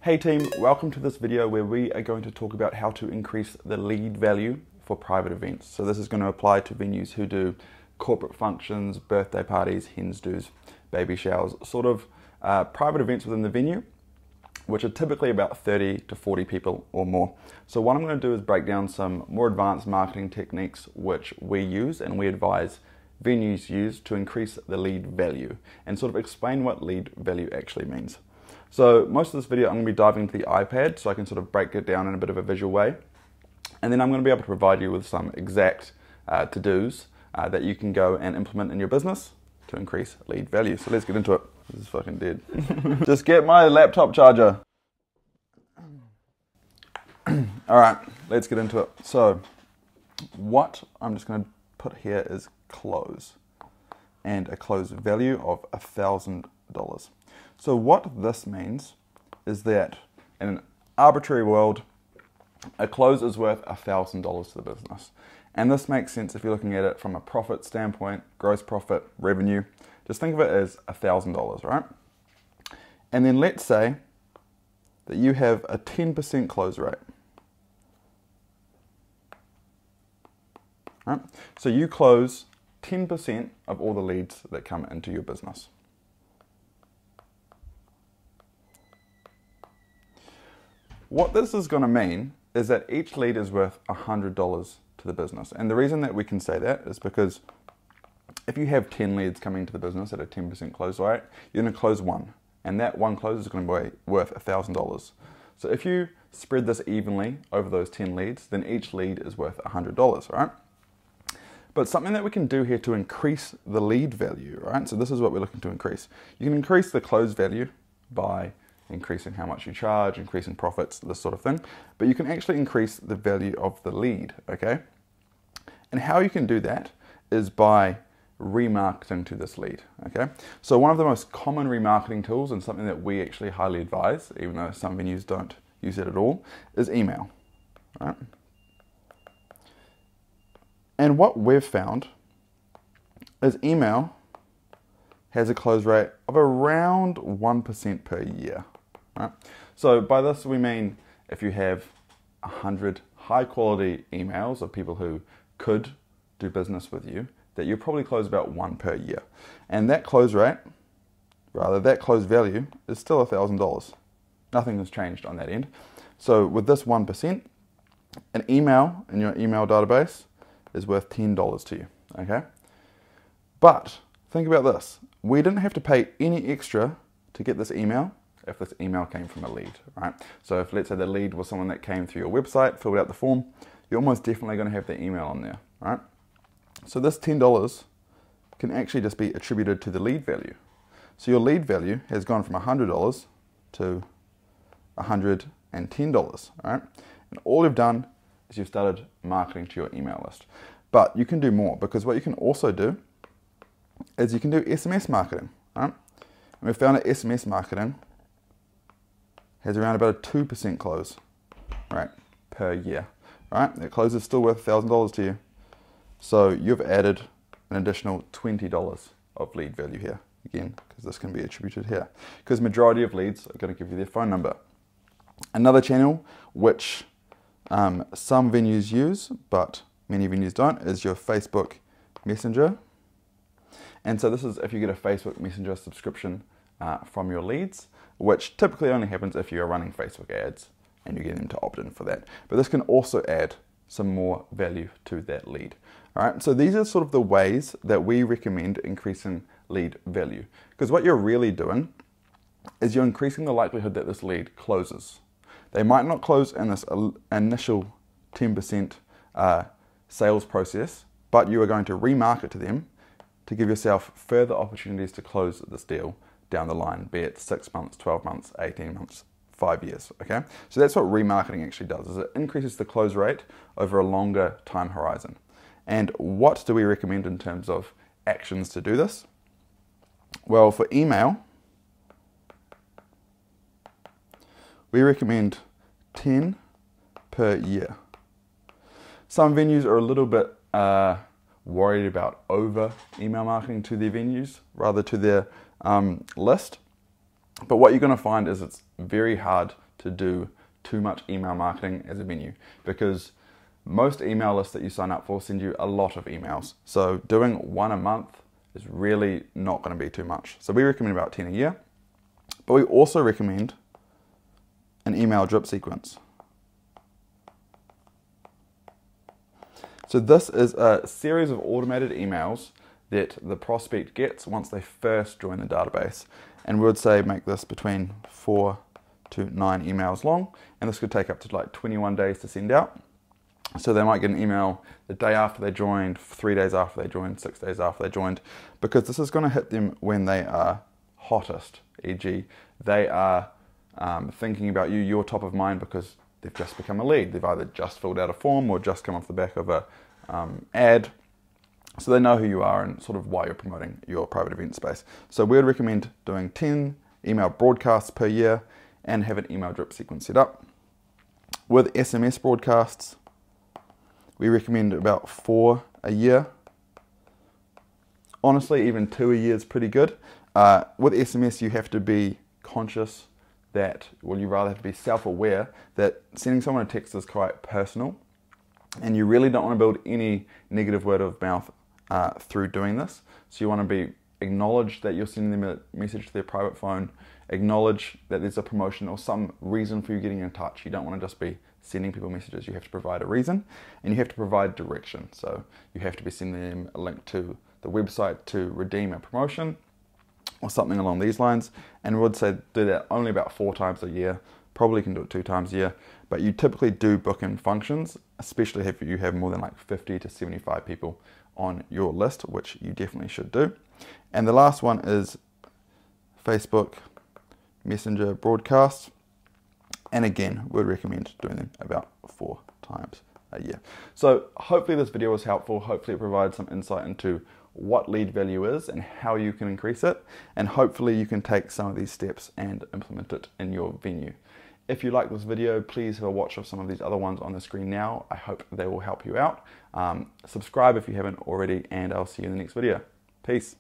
Hey team, welcome to this video where we are going to talk about how to increase the lead value for private events. So this is going to apply to venues who do corporate functions, birthday parties, hens do's, baby showers, sort of private events within the venue, which are typically about 30 to 40 people or more. So what I'm going to do is break down some more advanced marketing techniques which we use and we advise venues use to increase the lead value and sort of explain what lead value actually means. So most of this video I'm going to be diving into the iPad so I can sort of break it down in a bit of a visual way. And then I'm going to be able to provide you with some exact to-dos that you can go and implement in your business to increase lead value. So let's get into it. This is fucking dead. Just get my laptop charger. Alright, let's get into it. So what I'm just going to put here is close and a close value of $1,000. So what this means is that in an arbitrary world, a close is worth $1,000 to the business. And this makes sense if you're looking at it from a profit standpoint, gross profit, revenue. Just think of it as $1,000, right? And then let's say that you have a 10% close rate. Right? So you close 10% of all the leads that come into your business. What this is going to mean is that each lead is worth $100 to the business. And the reason that we can say that is because if you have 10 leads coming to the business at a 10% close rate, you're going to close one. And that one close is going to be worth $1,000. So if you spread this evenly over those 10 leads, then each lead is worth $100, right? But something that we can do here to increase the lead value, right? So this is what we're looking to increase. You can increase the close value by increasing how much you charge, increasing profits, this sort of thing. But you can actually increase the value of the lead, okay? And how you can do that is by remarketing to this lead, okay? So one of the most common remarketing tools, and something that we actually highly advise, even though some venues don't use it at all, is email, right? And what we've found is email has a close rate of around 1% per year. Right? So by this we mean if you have 100 high quality emails of people who could do business with you, that you probably close about one per year. And that close rate, that close value is still $1,000. Nothing has changed on that end. So with this 1%, an email in your email database is worth $10 to you, okay? But think about this. We didn't have to pay any extra to get this email if this email came from a lead, right? So if let's say the lead was someone that came through your website, filled out the form, you're almost definitely going to have the email on there, right? So this $10 can actually just be attributed to the lead value. So your lead value has gone from $100 to $110, right? And all you've done is you've started marketing to your email list. But you can do more, because what you can also do is you can do SMS marketing, right? And we found that SMS marketing has around about a 2% close rate per year, right? That close is still worth $1,000 to you. So you've added an additional $20 of lead value here, again, because this can be attributed here. Because majority of leads are going to give you their phone number. Another channel which some venues use, but many venues don't, is your Facebook Messenger. And so this is if you get a Facebook Messenger subscription from your leads, which typically only happens if you are running Facebook ads and you get them to opt in for that. But this can also add some more value to that lead. All right, so these are sort of the ways that we recommend increasing lead value. Because what you're really doing is you're increasing the likelihood that this lead closes. They might not close in this initial 10% sales process, but you are going to remarket to them to give yourself further opportunities to close this deal down the line, be it 6 months, 12 months, 18 months, 5 years, okay? So that's what remarketing actually does, is it increases the close rate over a longer time horizon. And what do we recommend in terms of actions to do this? Well, for email, we recommend 10 per year. Some venues are a little bit worried about over email marketing to their venues rather to their list. But what you're going to find is it's very hard to do too much email marketing as a venue, because most email lists that you sign up for send you a lot of emails. So doing 1 a month is really not going to be too much. So we recommend about 10 a year, but we also recommend an email drip sequence. So this is a series of automated emails that the prospect gets once they first join the database. And we would say make this between 4 to 9 emails long, and this could take up to like 21 days to send out. So they might get an email the day after they joined, 3 days after they joined, 6 days after they joined, because this is going to hit them when they are hottest, e.g. they are thinking about you, you're top of mind because they've just become a lead. They've either just filled out a form or just come off the back of a ad. So they know who you are and sort of why you're promoting your private event space. So we would recommend doing 10 email broadcasts per year and have an email drip sequence set up. With SMS broadcasts, we recommend about 4 a year. Honestly, even 2 a year is pretty good. With SMS, you have to be conscious that, well, you rather have to be self-aware that sending someone a text is quite personal, and you really don't want to build any negative word of mouth through doing this. So you want to acknowledge that you're sending them a message to their private phone, acknowledge that there's a promotion or some reason for you getting in touch. You don't want to just be sending people messages. You have to provide a reason, and you have to provide direction. So you have to be sending them a link to the website to redeem a promotion or something along these lines. And we would say do that only about 4 times a year. Probably can do it 2 times a year, but you typically do book in functions, especially if you have more than like 50 to 75 people on your list, which you definitely should do. And the last one is Facebook Messenger broadcasts. And again, we'd recommend doing them about 4 times a year. So hopefully this video was helpful. Hopefully it provides some insight into what lead value is and how you can increase it. And hopefully you can take some of these steps and implement it in your venue. If you like this video, please have a watch of some of these other ones on the screen now. I hope they will help you out. Subscribe if you haven't already, and I'll see you in the next video. Peace.